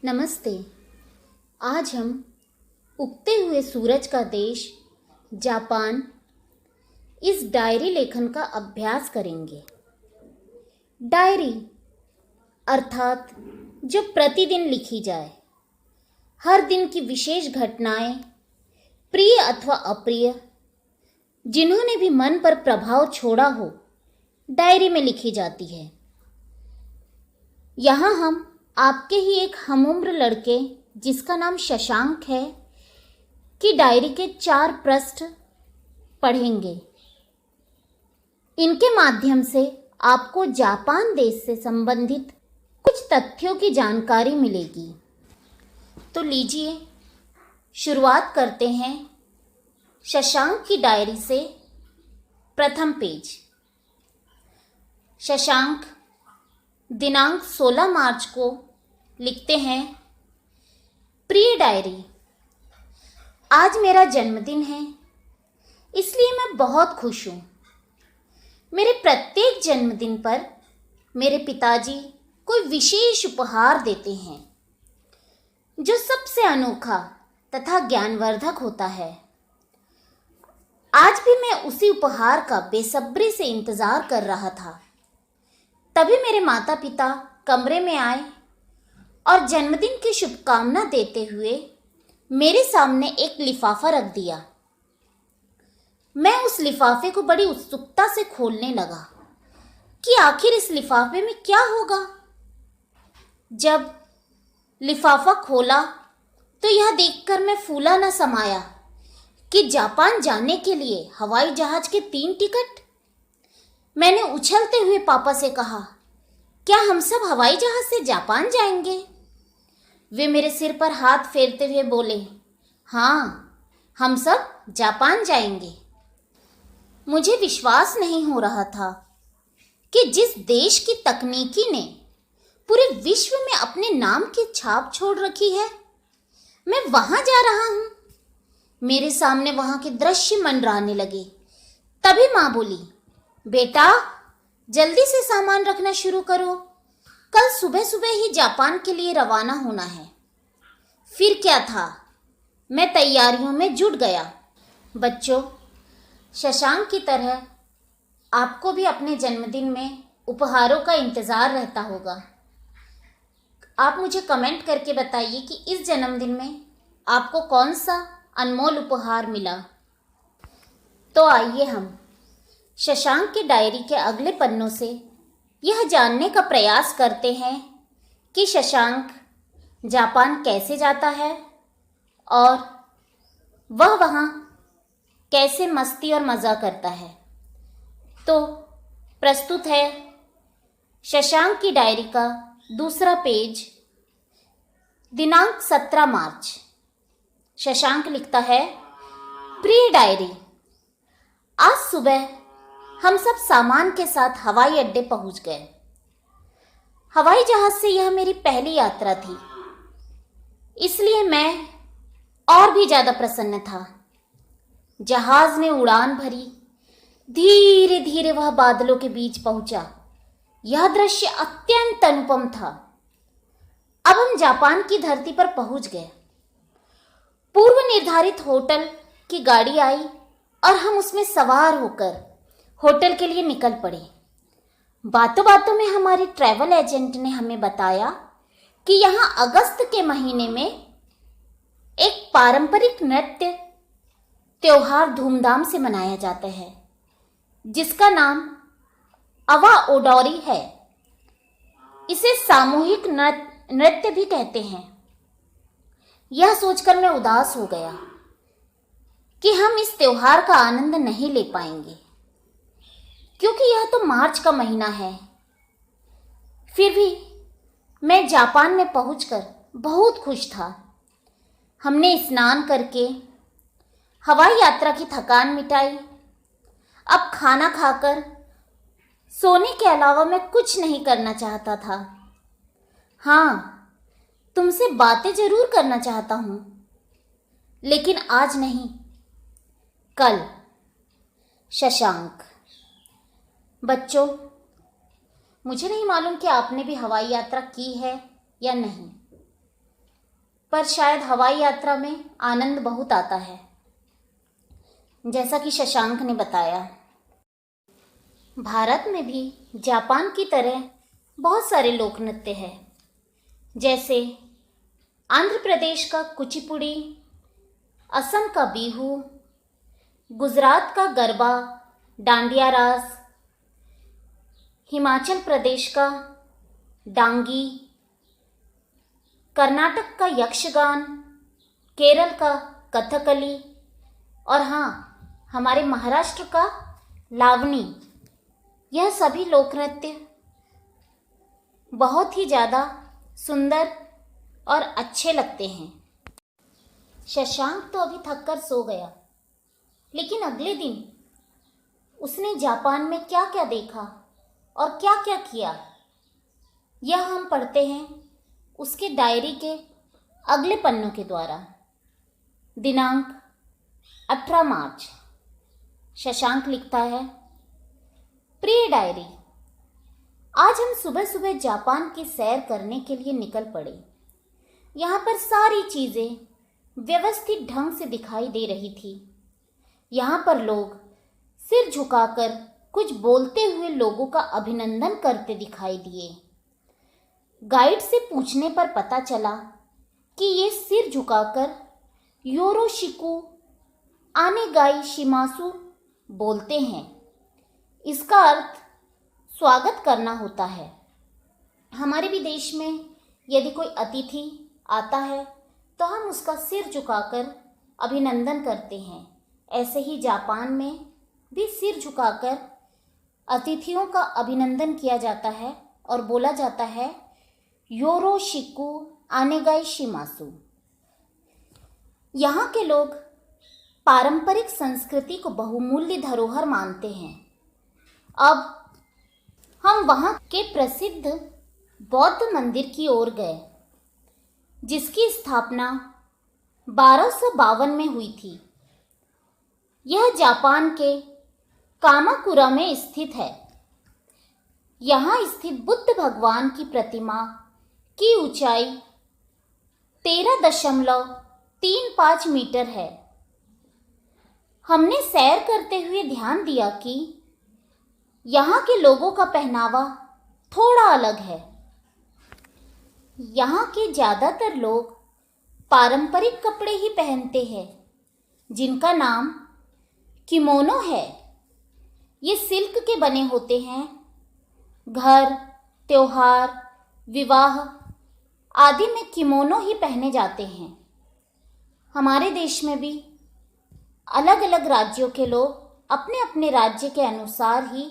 नमस्ते। आज हम उगते हुए सूरज का देश जापान इस डायरी लेखन का अभ्यास करेंगे। डायरी अर्थात जो प्रतिदिन लिखी जाए, हर दिन की विशेष घटनाएं, प्रिय अथवा अप्रिय, जिन्होंने भी मन पर प्रभाव छोड़ा हो, डायरी में लिखी जाती है। यहाँ हम आपके ही एक हमउम्र लड़के, जिसका नाम शशांक है, की डायरी के 4 पृष्ठ पढ़ेंगे। इनके माध्यम से आपको जापान देश से संबंधित कुछ तथ्यों की जानकारी मिलेगी। तो लीजिए शुरुआत करते हैं शशांक की डायरी से। प्रथम पेज। शशांक दिनांक 16 मार्च को लिखते हैं, प्रिय डायरी, आज मेरा जन्मदिन है, इसलिए मैं बहुत खुश हूँ। मेरे प्रत्येक जन्मदिन पर मेरे पिताजी कोई विशेष उपहार देते हैं जो सबसे अनोखा तथा ज्ञानवर्धक होता है। आज भी मैं उसी उपहार का बेसब्री से इंतजार कर रहा था। तभी मेरे माता पिता कमरे में आए और जन्मदिन की शुभकामना देते हुए मेरे सामने एक लिफाफा रख दिया। मैं उस लिफाफे को बड़ी उत्सुकता से खोलने लगा कि आखिर इस लिफाफे में क्या होगा। जब लिफाफा खोला तो यह देखकर मैं फूला न समाया कि जापान जाने के लिए हवाई जहाज के 3 टिकट। मैंने उछलते हुए पापा से कहा, क्या हम सब हवाई जहाज से जापान जाएंगे? वे मेरे सिर पर हाथ फेरते हुए बोले, हाँ, हम सब जापान जाएंगे। मुझे विश्वास नहीं हो रहा था कि जिस देश की तकनीकी ने पूरे विश्व में अपने नाम की छाप छोड़ रखी है, मैं वहां जा रहा हूं। मेरे सामने वहां के दृश्य मंडराने लगे। तभी मां बोली, बेटा, जल्दी से सामान रखना शुरू करो, कल सुबह सुबह ही जापान के लिए रवाना होना है। फिर क्या था, मैं तैयारियों में जुट गया। बच्चों, शशांक की तरह आपको भी अपने जन्मदिन में उपहारों का इंतज़ार रहता होगा। आप मुझे कमेंट करके बताइए कि इस जन्मदिन में आपको कौन सा अनमोल उपहार मिला। तो आइए हम शशांक की डायरी के अगले पन्नों से यह जानने का प्रयास करते हैं कि शशांक जापान कैसे जाता है और वह वहाँ कैसे मस्ती और मज़ा करता है। तो प्रस्तुत है शशांक की डायरी का दूसरा पेज। दिनांक 17 मार्च। शशांक लिखता है, प्रिय डायरी, आज सुबह हम सब सामान के साथ हवाई अड्डे पहुंच गए। हवाई जहाज से यह मेरी पहली यात्रा थी, इसलिए मैं और भी ज्यादा प्रसन्न था। जहाज ने उड़ान भरी, धीरे धीरे वह बादलों के बीच पहुंचा। यह दृश्य अत्यंत अनुपम था। अब हम जापान की धरती पर पहुंच गए। पूर्व निर्धारित होटल की गाड़ी आई और हम उसमें सवार होकर होटल के लिए निकल पड़े। बातों बातों में हमारे ट्रैवल एजेंट ने हमें बताया कि यहाँ अगस्त के महीने में एक पारंपरिक नृत्य त्योहार धूमधाम से मनाया जाता है, जिसका नाम अवा ओडोरी है। इसे सामूहिक नृत्य भी कहते हैं। यह सोचकर मैं उदास हो गया कि हम इस त्योहार का आनंद नहीं ले पाएंगे, क्योंकि यह तो मार्च का महीना है। फिर भी मैं जापान में पहुंचकर बहुत खुश था। हमने स्नान करके हवाई यात्रा की थकान मिटाई। अब खाना खाकर सोने के अलावा मैं कुछ नहीं करना चाहता था। हाँ, तुमसे बातें जरूर करना चाहता हूं, लेकिन आज नहीं, कल। शशांक। बच्चों, मुझे नहीं मालूम कि आपने भी हवाई यात्रा की है या नहीं, पर शायद हवाई यात्रा में आनंद बहुत आता है। जैसा कि शशांक ने बताया, भारत में भी जापान की तरह बहुत सारे लोक नृत्य हैं, जैसे आंध्र प्रदेश का कुचिपुड़ी, असम का बिहू, गुजरात का गरबा, डांडिया रास, हिमाचल प्रदेश का डांगी, कर्नाटक का यक्षगान, केरल का कथकली और हाँ, हमारे महाराष्ट्र का लावनी। यह सभी लोक नृत्य बहुत ही ज़्यादा सुंदर और अच्छे लगते हैं। शशांक तो अभी थक कर सो गया, लेकिन अगले दिन उसने जापान में क्या क्या देखा और क्या क्या किया, यह हम पढ़ते हैं उसके डायरी के अगले पन्नों के द्वारा। दिनांक 18 मार्च। शशांक लिखता है, प्रिय डायरी, आज हम सुबह सुबह जापान की सैर करने के लिए निकल पड़े। यहाँ पर सारी चीज़ें व्यवस्थित ढंग से दिखाई दे रही थी। यहाँ पर लोग सिर झुकाकर कुछ बोलते हुए लोगों का अभिनंदन करते दिखाई दिए। गाइड से पूछने पर पता चला कि ये सिर झुकाकर योरोशिकु आनेगाई शिमासु बोलते हैं। इसका अर्थ स्वागत करना होता है। हमारे भी देश में यदि कोई अतिथि आता है तो हम उसका सिर झुकाकर अभिनंदन करते हैं। ऐसे ही जापान में भी सिर झुकाकर अतिथियों का अभिनंदन किया जाता है और बोला जाता है योरोशिकु आनेगाई शिमासु। यहाँ के लोग पारंपरिक संस्कृति को बहुमूल्य धरोहर मानते हैं। अब हम वहाँ के प्रसिद्ध बौद्ध मंदिर की ओर गए, जिसकी स्थापना 1252 में हुई थी। यह जापान के कामाकुरा में स्थित है। यहाँ स्थित बुद्ध भगवान की प्रतिमा की ऊंचाई 13.35 मीटर है। हमने सैर करते हुए ध्यान दिया कि यहाँ के लोगों का पहनावा थोड़ा अलग है। यहाँ के ज़्यादातर लोग पारंपरिक कपड़े ही पहनते हैं, जिनका नाम किमोनो है। ये सिल्क के बने होते हैं। घर, त्योहार, विवाह आदि में किमोनो ही पहने जाते हैं। हमारे देश में भी अलग अलग राज्यों के लोग अपने अपने राज्य के अनुसार ही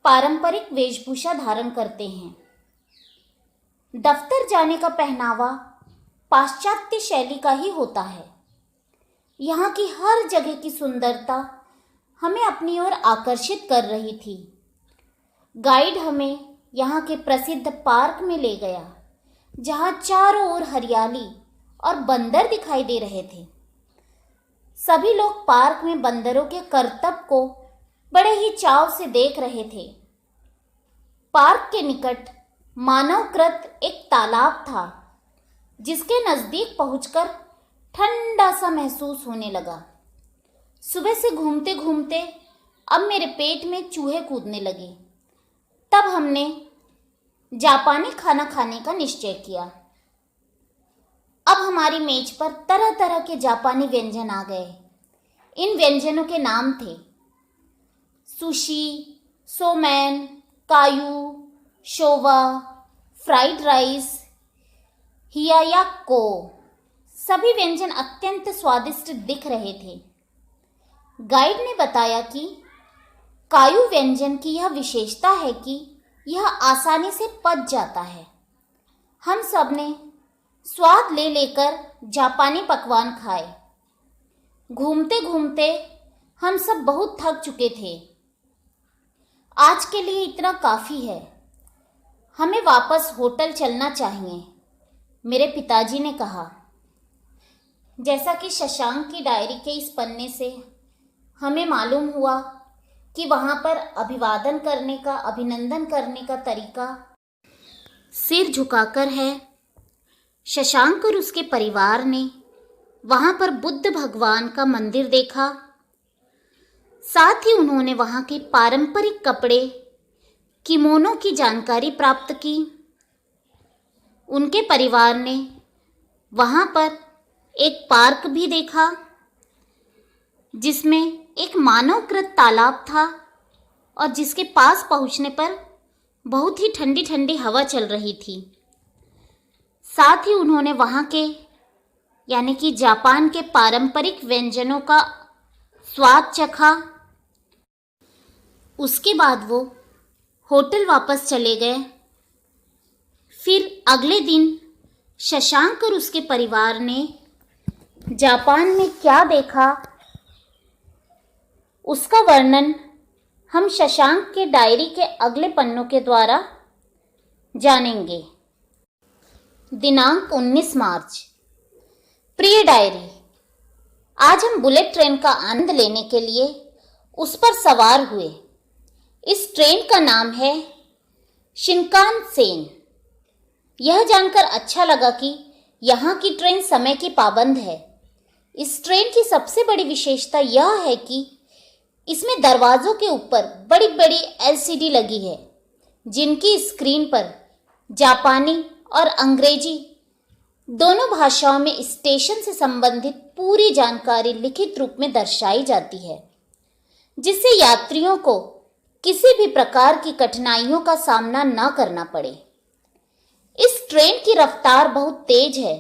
पारंपरिक वेशभूषा धारण करते हैं। दफ्तर जाने का पहनावा पाश्चात्य शैली का ही होता है। यहाँ की हर जगह की सुंदरता हमें अपनी ओर आकर्षित कर रही थी। गाइड हमें यहाँ के प्रसिद्ध पार्क में ले गया, जहाँ चारों ओर हरियाली और बंदर दिखाई दे रहे थे। सभी लोग पार्क में बंदरों के करतब को बड़े ही चाव से देख रहे थे। पार्क के निकट मानवकृत एक तालाब था, जिसके नज़दीक पहुंचकर ठंडा सा महसूस होने लगा। सुबह से घूमते घूमते अब मेरे पेट में चूहे कूदने लगे। तब हमने जापानी खाना खाने का निश्चय किया। अब हमारी मेज पर तरह तरह के जापानी व्यंजन आ गए। इन व्यंजनों के नाम थे सुशी, सोमैन, कायू, शोवा, फ्राइड राइस, हियायाक्को। सभी व्यंजन अत्यंत स्वादिष्ट दिख रहे थे। गाइड ने बताया कि कायू व्यंजन की यह विशेषता है कि यह आसानी से पच जाता है। हम सब ने स्वाद ले लेकर जापानी पकवान खाए। घूमते घूमते हम सब बहुत थक चुके थे। आज के लिए इतना काफ़ी है, हमें वापस होटल चलना चाहिए, मेरे पिताजी ने कहा। जैसा कि शशांक की डायरी के इस पन्ने से हमें मालूम हुआ कि वहाँ पर अभिवादन करने का, अभिनंदन करने का तरीका सिर झुकाकर है, शशांक और उसके परिवार ने वहां पर बुद्ध भगवान का मंदिर देखा। साथ ही उन्होंने वहां के पारंपरिक कपड़े, किमोनो की जानकारी प्राप्त की। उनके परिवार ने वहां पर एक पार्क भी देखा जिसमें एक मानवकृत तालाब था और जिसके पास पहुंचने पर बहुत ही ठंडी ठंडी हवा चल रही थी। साथ ही उन्होंने वहां के यानी कि जापान के पारंपरिक व्यंजनों का स्वाद चखा। उसके बाद वो होटल वापस चले गए। फिर अगले दिन शशांक और उसके परिवार ने जापान में क्या देखा उसका वर्णन हम शशांक के डायरी के अगले पन्नों के द्वारा जानेंगे। दिनांक 19 मार्च। प्रिय डायरी, आज हम बुलेट ट्रेन का आनंद लेने के लिए उस पर सवार हुए। इस ट्रेन का नाम है शिनकानसेन। यह जानकर अच्छा लगा कि यहाँ की ट्रेन समय की पाबंद है। इस ट्रेन की सबसे बड़ी विशेषता यह है कि इसमें दरवाज़ों के ऊपर बड़ी बड़ी LCD लगी है जिनकी स्क्रीन पर जापानी और अंग्रेजी दोनों भाषाओं में स्टेशन से संबंधित पूरी जानकारी लिखित रूप में दर्शाई जाती है, जिससे यात्रियों को किसी भी प्रकार की कठिनाइयों का सामना न करना पड़े। इस ट्रेन की रफ्तार बहुत तेज है।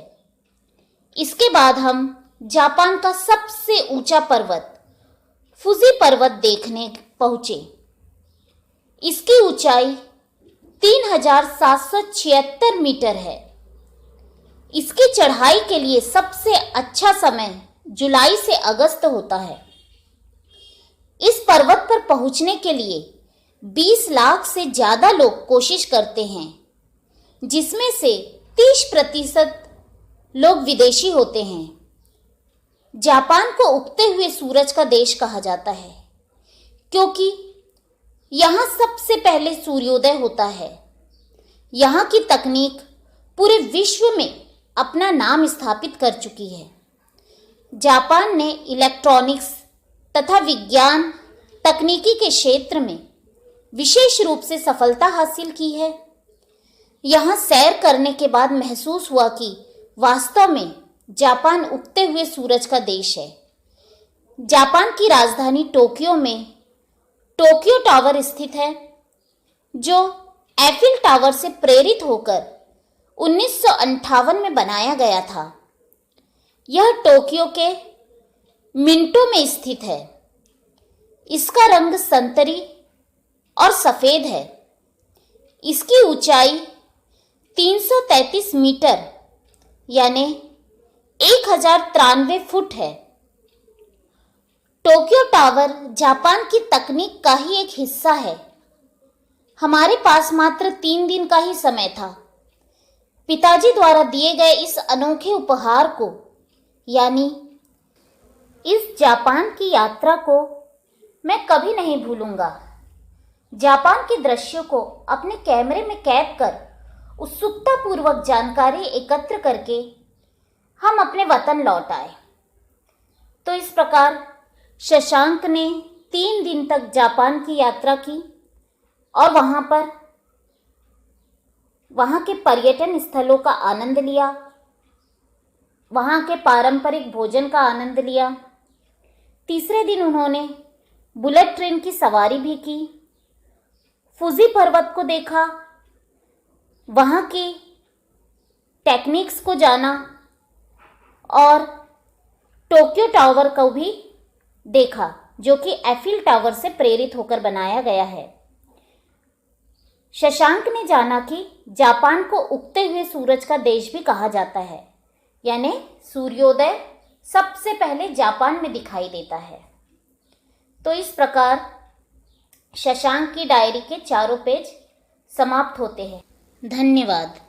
इसके बाद हम जापान का सबसे ऊंचा पर्वत फुजी पर्वत देखने पहुंचे। इसकी ऊंचाई 3776 मीटर है। इसकी चढ़ाई के लिए सबसे अच्छा समय जुलाई से अगस्त होता है। इस पर्वत पर पहुंचने के लिए 20 लाख से ज़्यादा लोग कोशिश करते हैं, जिसमें से 30% लोग विदेशी होते हैं। जापान को उगते हुए सूरज का देश कहा जाता है क्योंकि यहाँ सबसे पहले सूर्योदय होता है। यहाँ की तकनीक पूरे विश्व में अपना नाम स्थापित कर चुकी है। जापान ने इलेक्ट्रॉनिक्स तथा विज्ञान तकनीकी के क्षेत्र में विशेष रूप से सफलता हासिल की है। यहाँ सैर करने के बाद महसूस हुआ कि वास्तव में जापान उगते हुए सूरज का देश है। जापान की राजधानी टोक्यो में टोक्यो टावर स्थित है, जो एफिल टावर से प्रेरित होकर 1958 में बनाया गया था। यह टोक्यो के मिंटो में स्थित है। इसका रंग संतरी और सफ़ेद है। इसकी ऊंचाई 333 मीटर यानी 1093 फुट है। टोक्यो टावर जापान की तकनीक का ही एक हिस्सा है। हमारे पास मात्र 3 दिन का ही समय था। पिताजी द्वारा दिए गए इस अनोखे उपहार को यानी इस जापान की यात्रा को मैं कभी नहीं भूलूंगा। जापान के दृश्यों को अपने कैमरे में कैद कर उत्सुकतापूर्वक जानकारी एकत्र करके हम अपने वतन लौट आए। तो इस प्रकार शशांक ने 3 दिन तक जापान की यात्रा की और वहाँ के पर्यटन स्थलों का आनंद लिया, वहाँ के पारंपरिक भोजन का आनंद लिया। तीसरे दिन उन्होंने बुलेट ट्रेन की सवारी भी की, फुजी पर्वत को देखा, वहाँ की टेक्निक्स को जाना और टोक्यो टावर को भी देखा, जो कि एफिल टावर से प्रेरित होकर बनाया गया है। शशांक ने जाना कि जापान को उगते हुए सूरज का देश भी कहा जाता है, यानी सूर्योदय सबसे पहले जापान में दिखाई देता है। तो इस प्रकार शशांक की डायरी के चारों पेज समाप्त होते हैं। धन्यवाद।